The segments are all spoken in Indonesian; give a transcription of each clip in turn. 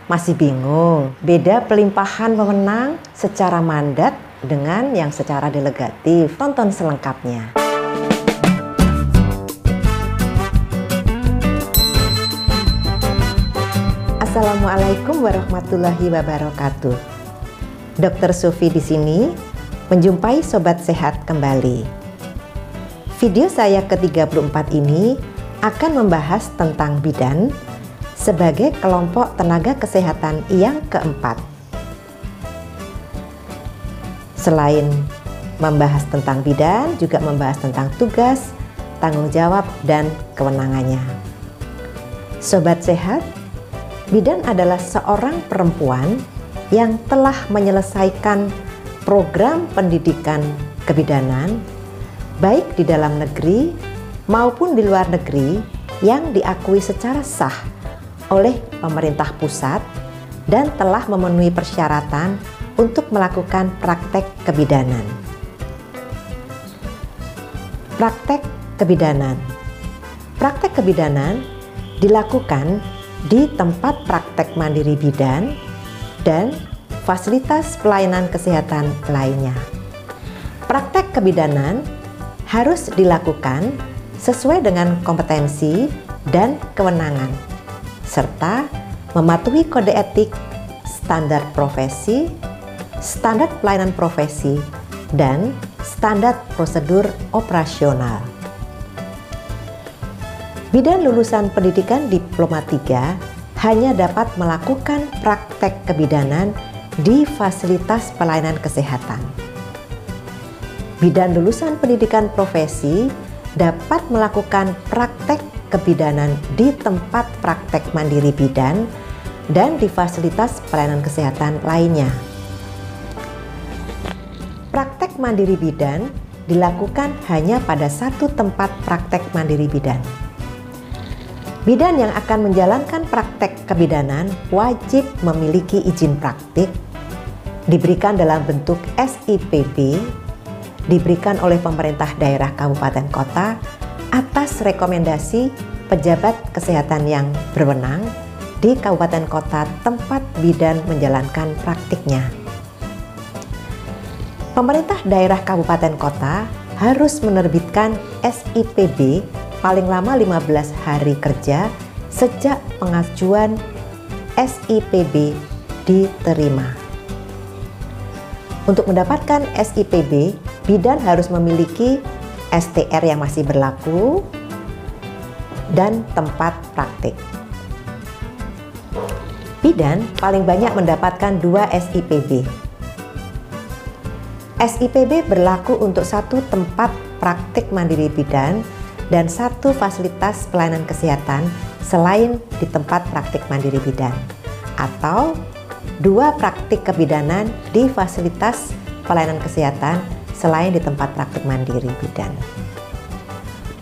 Masih bingung? Beda pelimpahan wewenang secara mandat dengan yang secara delegatif. Tonton selengkapnya. Assalamualaikum warahmatullahi wabarakatuh. Dr. Sufi di sini menjumpai Sobat Sehat kembali. Video saya ke-34 ini akan membahas tentang bidan sebagai kelompok tenaga kesehatan yang keempat. Selain membahas tentang bidan, juga membahas tentang tugas, tanggung jawab, dan kewenangannya. Sobat Sehat, bidan adalah seorang perempuan yang telah menyelesaikan program pendidikan kebidanan baik di dalam negeri maupun di luar negeri yang diakui secara sah oleh pemerintah pusat dan telah memenuhi persyaratan untuk melakukan praktek kebidanan. Praktek kebidanan. Praktek kebidanan dilakukan di tempat praktek mandiri bidan dan fasilitas pelayanan kesehatan lainnya. Praktek kebidanan harus dilakukan sesuai dengan kompetensi dan kewenangan, serta mematuhi kode etik, standar profesi, standar pelayanan profesi, dan standar prosedur operasional. Bidan lulusan pendidikan Diploma 3 hanya dapat melakukan praktek kebidanan di fasilitas pelayanan kesehatan. Bidan lulusan pendidikan profesi dapat melakukan praktek kebidanan di tempat praktek mandiri bidan dan di fasilitas pelayanan kesehatan lainnya. Praktek mandiri bidan dilakukan hanya pada satu tempat praktek mandiri bidan. Bidan yang akan menjalankan praktek kebidanan wajib memiliki izin praktik, diberikan dalam bentuk SIPB, diberikan oleh pemerintah daerah kabupaten kota atas rekomendasi pejabat kesehatan yang berwenang di kabupaten kota tempat bidan menjalankan praktiknya. Pemerintah daerah kabupaten kota harus menerbitkan SIPB paling lama 15 hari kerja sejak pengajuan SIPB diterima. Untuk mendapatkan SIPB, bidan harus memiliki STR yang masih berlaku dan tempat praktik. Bidan paling banyak mendapatkan 2 SIPB. SIPB berlaku untuk satu tempat praktik mandiri bidan dan satu fasilitas pelayanan kesehatan selain di tempat praktik mandiri bidan, atau 2 praktik kebidanan di fasilitas pelayanan kesehatan selain di tempat praktik mandiri bidan.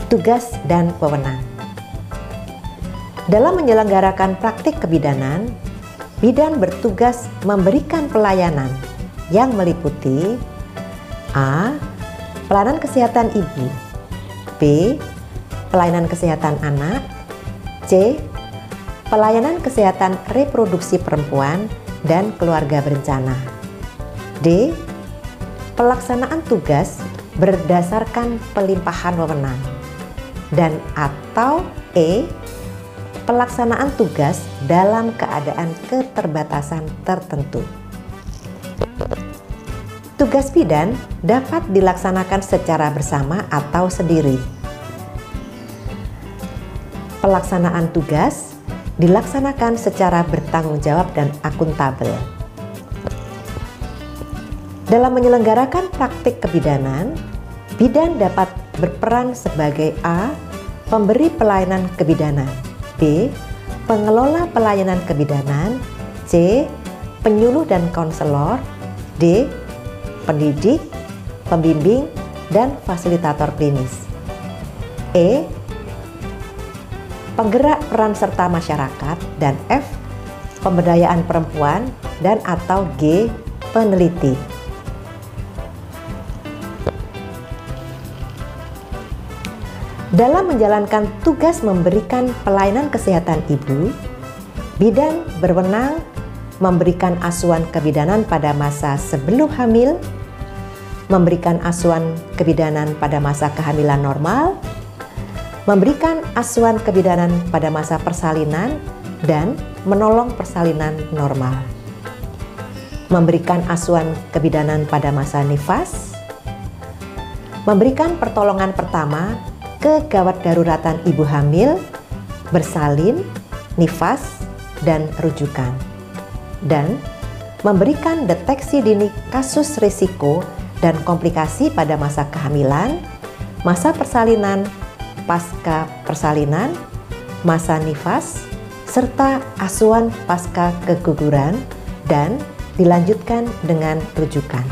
Tugas dan wewenang. Dalam menyelenggarakan praktik kebidanan, bidan bertugas memberikan pelayanan yang meliputi A. Pelayanan kesehatan ibu, B. Pelayanan kesehatan anak, C. Pelayanan kesehatan reproduksi perempuan dan keluarga berencana, D. Pelaksanaan tugas berdasarkan pelimpahan wewenang, dan atau E. Pelaksanaan tugas dalam keadaan keterbatasan tertentu. Tugas bidan dapat dilaksanakan secara bersama atau sendiri. Pelaksanaan tugas dilaksanakan secara bertanggung jawab dan akuntabel. Dalam menyelenggarakan praktik kebidanan, bidan dapat berperan sebagai A. Pemberi pelayanan kebidanan, B. Pengelola pelayanan kebidanan, C. Penyuluh dan konselor, D. Pendidik, pembimbing, dan fasilitator klinis, E. Penggerak peran serta masyarakat, dan F. Pemberdayaan perempuan, dan atau G. Peneliti. Dalam menjalankan tugas memberikan pelayanan kesehatan ibu, bidan berwenang memberikan asuhan kebidanan pada masa sebelum hamil, memberikan asuhan kebidanan pada masa kehamilan normal, memberikan asuhan kebidanan pada masa persalinan, dan menolong persalinan normal. Memberikan asuhan kebidanan pada masa nifas, memberikan pertolongan pertama kegawat daruratan ibu hamil, bersalin, nifas, dan rujukan, dan memberikan deteksi dini kasus risiko dan komplikasi pada masa kehamilan, masa persalinan, pasca persalinan, masa nifas, serta asuhan pasca keguguran, dan dilanjutkan dengan rujukan.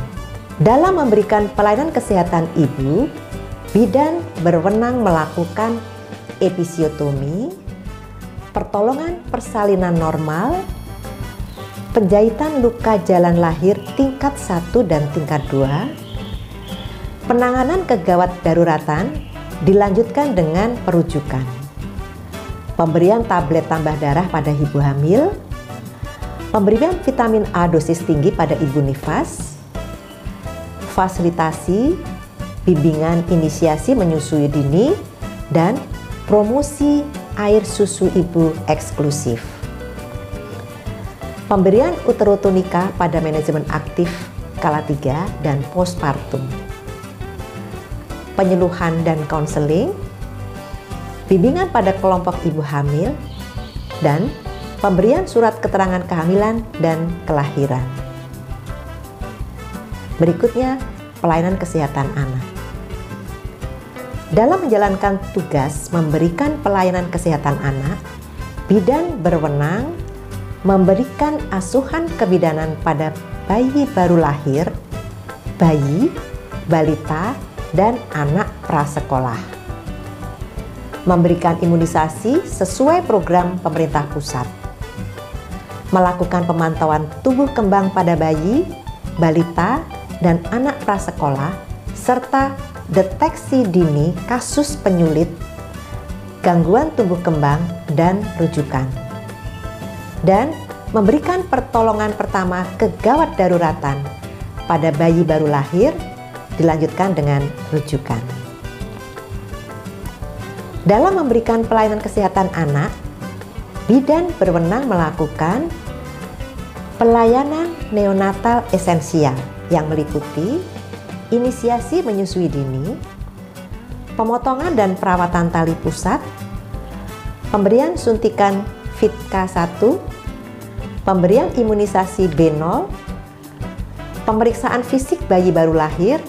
Dalam memberikan pelayanan kesehatan ibu, bidan berwenang melakukan episiotomi, pertolongan persalinan normal, penjahitan luka jalan lahir tingkat 1 dan tingkat 2, penanganan kegawat daruratan dilanjutkan dengan perujukan, pemberian tablet tambah darah pada ibu hamil, pemberian vitamin A dosis tinggi pada ibu nifas, fasilitasi, bimbingan inisiasi menyusui dini, dan promosi air susu ibu eksklusif. Pemberian uterotonika pada manajemen aktif skala 3 dan postpartum. Penyuluhan dan konseling, bimbingan pada kelompok ibu hamil, dan pemberian surat keterangan kehamilan dan kelahiran. Berikutnya, pelayanan kesehatan anak. Dalam menjalankan tugas memberikan pelayanan kesehatan anak, bidan berwenang memberikan asuhan kebidanan pada bayi baru lahir, bayi, balita, dan anak prasekolah. Memberikan imunisasi sesuai program pemerintah pusat. Melakukan pemantauan tumbuh kembang pada bayi, balita, dan anak prasekolah, serta deteksi dini kasus penyulit, gangguan tumbuh kembang, dan rujukan. Dan memberikan pertolongan pertama kegawat daruratan pada bayi baru lahir, dilanjutkan dengan rujukan. Dalam memberikan pelayanan kesehatan anak, bidan berwenang melakukan pelayanan neonatal esensial yang meliputi inisiasi menyusui dini, pemotongan dan perawatan tali pusat, pemberian suntikan FITK1, pemberian imunisasi B0, pemeriksaan fisik bayi baru lahir,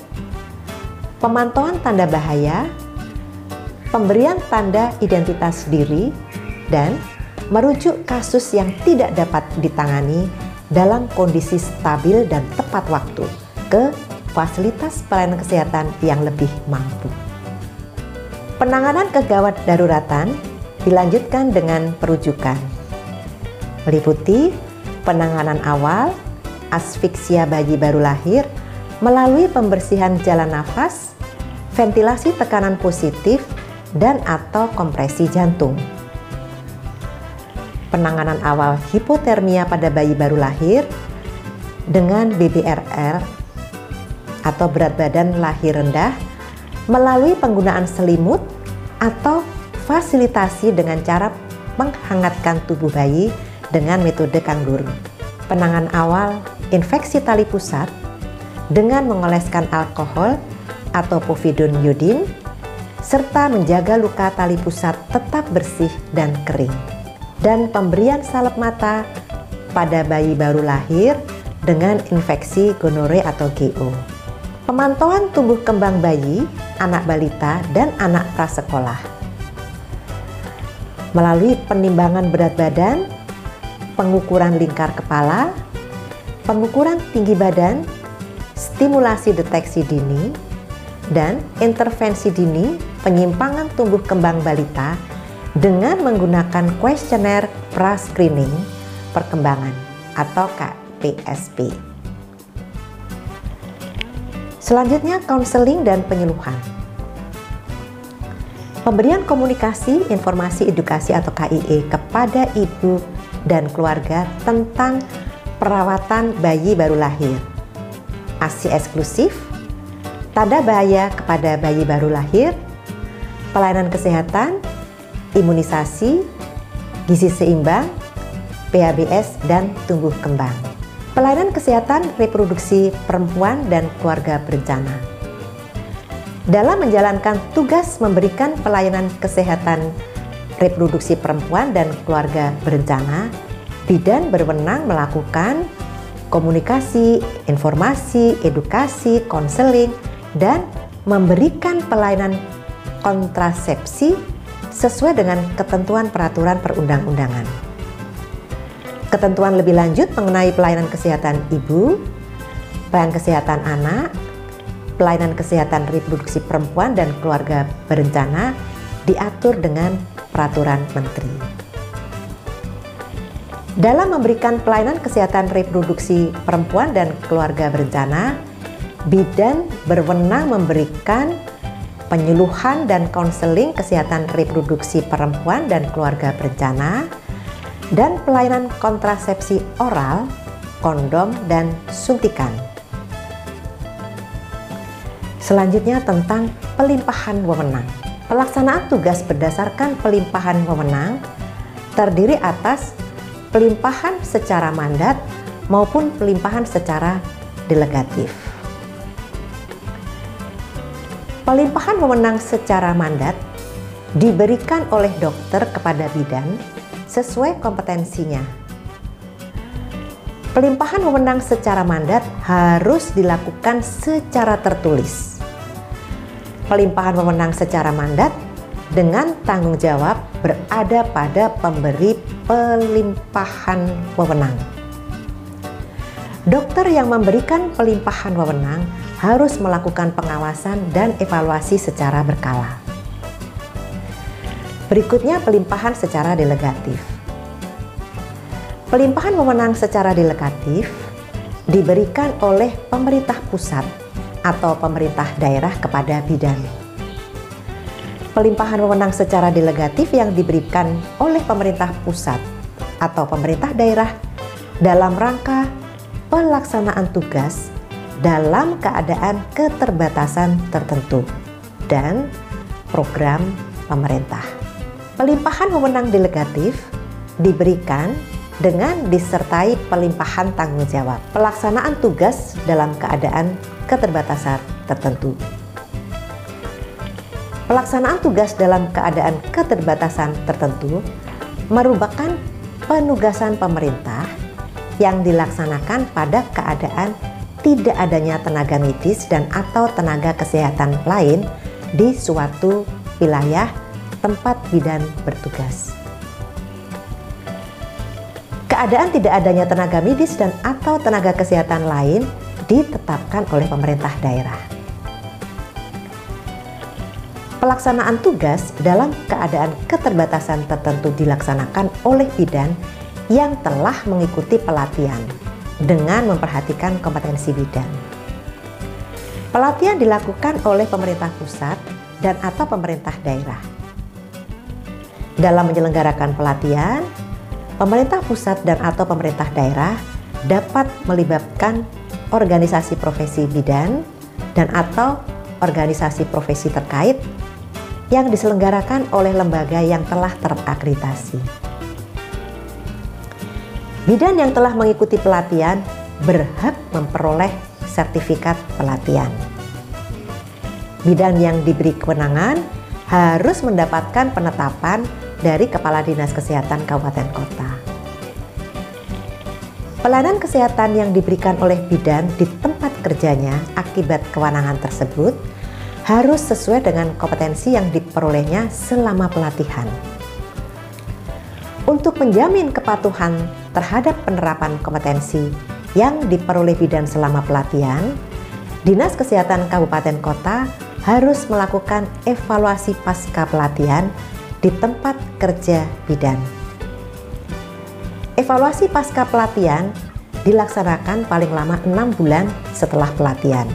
pemantauan tanda bahaya, pemberian tanda identitas diri, dan merujuk kasus yang tidak dapat ditangani dalam kondisi stabil dan tepat waktu ke fasilitas pelayanan kesehatan yang lebih mampu. Penanganan kegawat daruratan dilanjutkan dengan perujukan, meliputi penanganan awal asfiksia bayi baru lahir melalui pembersihan jalan nafas, ventilasi tekanan positif, dan atau kompresi jantung. Penanganan awal hipotermia pada bayi baru lahir dengan BBRL atau berat badan lahir rendah melalui penggunaan selimut atau fasilitasi dengan cara menghangatkan tubuh bayi dengan metode kangguru. Penanganan awal infeksi tali pusat dengan mengoleskan alkohol atau povidone iodin serta menjaga luka tali pusat tetap bersih dan kering. Dan pemberian salep mata pada bayi baru lahir dengan infeksi gonore atau GO. Pemantauan tumbuh kembang bayi, anak balita, dan anak prasekolah. Melalui penimbangan berat badan, pengukuran lingkar kepala, pengukuran tinggi badan, stimulasi deteksi dini, dan intervensi dini penyimpangan tumbuh kembang balita dengan menggunakan kuesioner pra-screening perkembangan atau KPSP. Selanjutnya, konseling dan penyuluhan. Pemberian komunikasi, informasi, edukasi atau KIE kepada ibu dan keluarga tentang perawatan bayi baru lahir, ASI eksklusif, tanda bahaya kepada bayi baru lahir, pelayanan kesehatan, imunisasi, gizi seimbang, PHBS, dan tumbuh kembang. Pelayanan kesehatan reproduksi perempuan dan keluarga berencana. Dalam menjalankan tugas memberikan pelayanan kesehatan reproduksi perempuan dan keluarga berencana, bidan berwenang melakukan komunikasi, informasi, edukasi, konseling, dan memberikan pelayanan kontrasepsi sesuai dengan ketentuan peraturan perundang-undangan. Ketentuan lebih lanjut mengenai pelayanan kesehatan ibu, pelayanan kesehatan anak, pelayanan kesehatan reproduksi perempuan dan keluarga berencana diatur dengan peraturan menteri. Dalam memberikan pelayanan kesehatan reproduksi perempuan dan keluarga berencana, bidan berwenang memberikan penyuluhan dan konseling kesehatan reproduksi perempuan dan keluarga berencana, dan pelayanan kontrasepsi oral, kondom, dan suntikan. Selanjutnya tentang pelimpahan wewenang. Pelaksanaan tugas berdasarkan pelimpahan wewenang terdiri atas pelimpahan secara mandat maupun pelimpahan secara delegatif. Pelimpahan wewenang secara mandat diberikan oleh dokter kepada bidan sesuai kompetensinya. Pelimpahan wewenang secara mandat harus dilakukan secara tertulis. Pelimpahan wewenang secara mandat dengan tanggung jawab berada pada pemberi pelimpahan wewenang. Dokter yang memberikan pelimpahan wewenang harus melakukan pengawasan dan evaluasi secara berkala. Berikutnya pelimpahan secara delegatif. Pelimpahan wewenang secara delegatif diberikan oleh pemerintah pusat atau pemerintah daerah kepada bidan. Pelimpahan wewenang secara delegatif yang diberikan oleh pemerintah pusat atau pemerintah daerah dalam rangka pelaksanaan tugas dalam keadaan keterbatasan tertentu dan program pemerintah. Pelimpahan wewenang delegatif diberikan dengan disertai pelimpahan tanggung jawab pelaksanaan tugas dalam keadaan keterbatasan tertentu. Pelaksanaan tugas dalam keadaan keterbatasan tertentu merupakan penugasan pemerintah yang dilaksanakan pada keadaan tidak adanya tenaga medis dan atau tenaga kesehatan lain di suatu wilayah tempat bidan bertugas. Keadaan tidak adanya tenaga medis dan atau tenaga kesehatan lain ditetapkan oleh pemerintah daerah. Pelaksanaan tugas dalam keadaan keterbatasan tertentu dilaksanakan oleh bidan yang telah mengikuti pelatihan dengan memperhatikan kompetensi bidan. Pelatihan dilakukan oleh pemerintah pusat dan atau pemerintah daerah. Dalam menyelenggarakan pelatihan, pemerintah pusat dan atau pemerintah daerah dapat melibatkan organisasi profesi bidan dan atau organisasi profesi terkait yang diselenggarakan oleh lembaga yang telah terakreditasi. Bidan yang telah mengikuti pelatihan berhak memperoleh sertifikat pelatihan. Bidan yang diberi kewenangan harus mendapatkan penetapan dari Kepala Dinas Kesehatan Kabupaten Kota. Pelayanan kesehatan yang diberikan oleh bidan di tempat kerjanya akibat kewenangan tersebut harus sesuai dengan kompetensi yang diperolehnya selama pelatihan. Untuk menjamin kepatuhan terhadap penerapan kompetensi yang diperoleh bidan selama pelatihan, Dinas Kesehatan Kabupaten Kota harus melakukan evaluasi pasca pelatihan di tempat kerja bidan. Evaluasi pasca pelatihan dilaksanakan paling lama 6 bulan setelah pelatihan.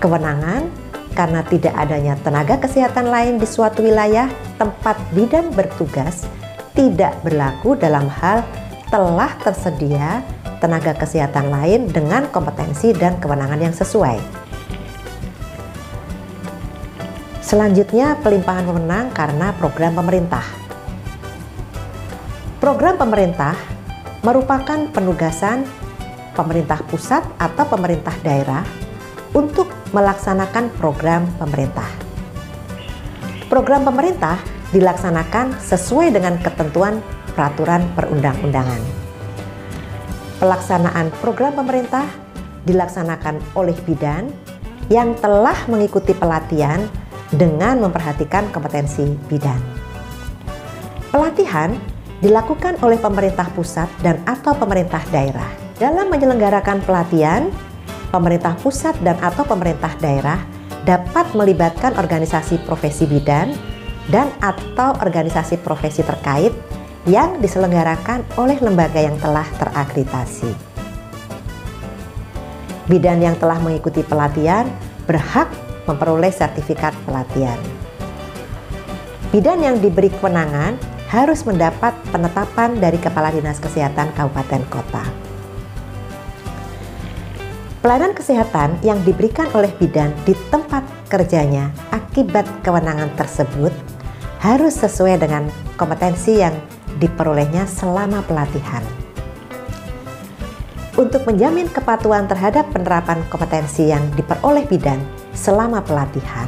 Kewenangan karena tidak adanya tenaga kesehatan lain di suatu wilayah tempat bidan bertugas tidak berlaku dalam hal telah tersedia tenaga kesehatan lain dengan kompetensi dan kewenangan yang sesuai. Selanjutnya, pelimpahan wewenang karena program pemerintah. Program pemerintah merupakan penugasan pemerintah pusat atau pemerintah daerah untuk melaksanakan program pemerintah. Program pemerintah dilaksanakan sesuai dengan ketentuan peraturan perundang-undangan. Pelaksanaan program pemerintah dilaksanakan oleh bidan yang telah mengikuti pelatihan dengan memperhatikan kompetensi bidan. Pelatihan dilakukan oleh pemerintah pusat dan atau pemerintah daerah. Dalam menyelenggarakan pelatihan, pemerintah pusat dan atau pemerintah daerah dapat melibatkan organisasi profesi bidan dan atau organisasi profesi terkait yang diselenggarakan oleh lembaga yang telah terakreditasi. Bidan yang telah mengikuti pelatihan berhak memperoleh sertifikat pelatihan. Bidan yang diberi kewenangan harus mendapat penetapan dari Kepala Dinas Kesehatan Kabupaten Kota. Pelayanan kesehatan yang diberikan oleh bidan di tempat kerjanya akibat kewenangan tersebut harus sesuai dengan kompetensi yang diperolehnya selama pelatihan. Untuk menjamin kepatuhan terhadap penerapan kompetensi yang diperoleh bidan selama pelatihan,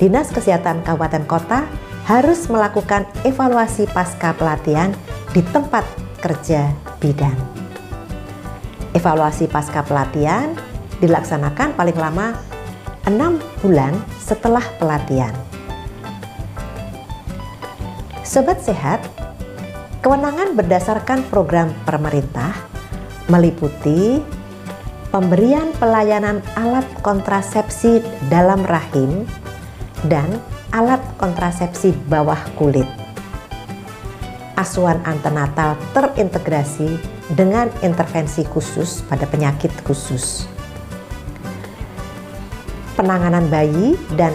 Dinas Kesehatan Kabupaten Kota harus melakukan evaluasi pasca pelatihan di tempat kerja bidan. Evaluasi pasca pelatihan dilaksanakan paling lama 6 bulan setelah pelatihan. Sobat Sehat, kewenangan berdasarkan program pemerintah meliputi pemberian pelayanan alat kontrasepsi dalam rahim dan alat kontrasepsi bawah kulit, asuhan antenatal terintegrasi dengan intervensi khusus pada penyakit khusus, penanganan bayi dan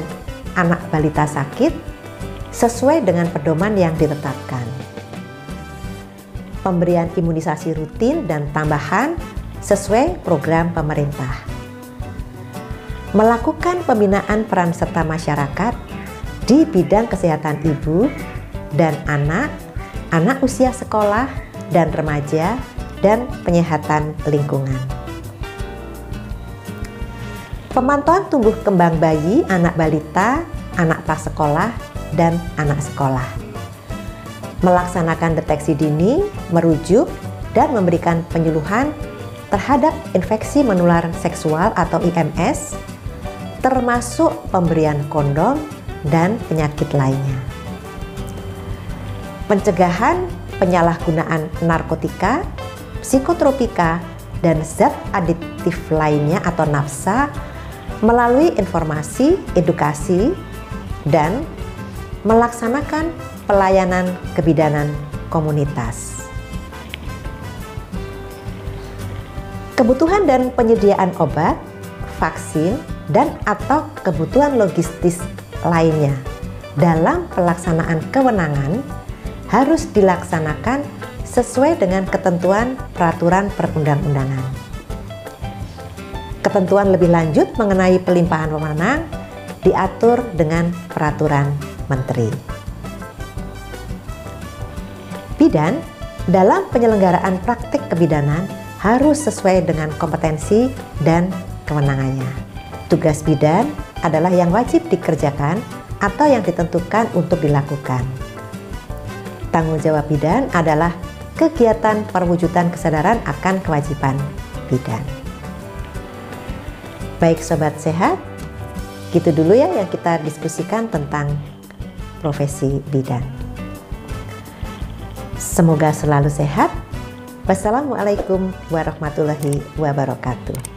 anak balita sakit sesuai dengan pedoman yang ditetapkan, pemberian imunisasi rutin dan tambahan sesuai program pemerintah, melakukan pembinaan peran serta masyarakat di bidang kesehatan ibu dan anak, anak usia sekolah dan remaja, dan penyehatan lingkungan. Pemantauan tumbuh kembang bayi, anak balita, anak prasekolah, dan anak sekolah. Melaksanakan deteksi dini, merujuk, dan memberikan penyuluhan terhadap infeksi menular seksual atau IMS, termasuk pemberian kondom dan penyakit lainnya. Pencegahan penyalahgunaan narkotika, psikotropika, dan zat adiktif lainnya atau nafsa melalui informasi, edukasi, dan melaksanakan pelayanan kebidanan komunitas. Kebutuhan dan penyediaan obat, vaksin, dan atau kebutuhan logistis lainnya dalam pelaksanaan kewenangan harus dilaksanakan sesuai dengan ketentuan peraturan perundang-undangan. Ketentuan lebih lanjut mengenai pelimpahan wewenang diatur dengan peraturan menteri. Bidan dalam penyelenggaraan praktik kebidanan harus sesuai dengan kompetensi dan kewenangannya. Tugas bidan adalah yang wajib dikerjakan atau yang ditentukan untuk dilakukan. Tanggung jawab bidan adalah kegiatan perwujudan kesadaran akan kewajiban bidan. Baik Sobat Sehat, gitu dulu ya yang kita diskusikan tentang profesi bidan. Semoga selalu sehat. Wassalamualaikum warahmatullahi wabarakatuh.